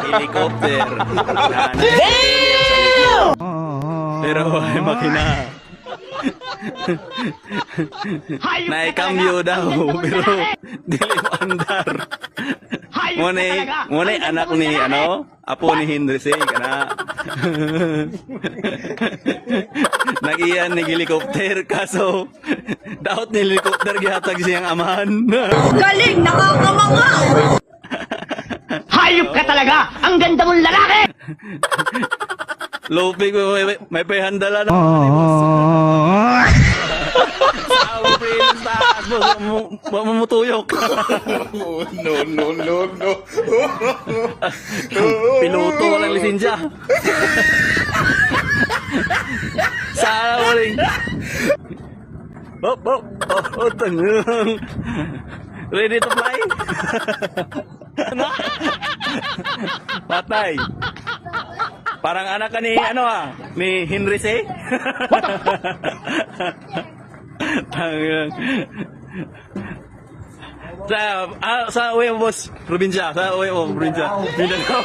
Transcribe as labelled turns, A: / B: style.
A: Helicopter. Na nag-failure sa likod. Pero ay makina. Naikambyo daw, pero dili mo andar. Ngunay anak ni, apo ni Henry Say, kana. Nagiyan ni helicopter, kaso, daot ni helicopter, gihatag siyang amahan.
B: Galing! Nakakamanga!
C: Hayop ka talaga! Ang ganda mong lalaki!
A: Lupi ko, may pahandala na. Sa freelance taas mo, mamutuyok.
D: No.
A: Piloto, walang lisensya. Sa waling. Tangang. Ready to fly? Patay. Parang anak ka ni, ni Henry Say? Tangang. Sa uwi mo, boss, probinsya. Sa uwi mo, probinsya. Mindanao.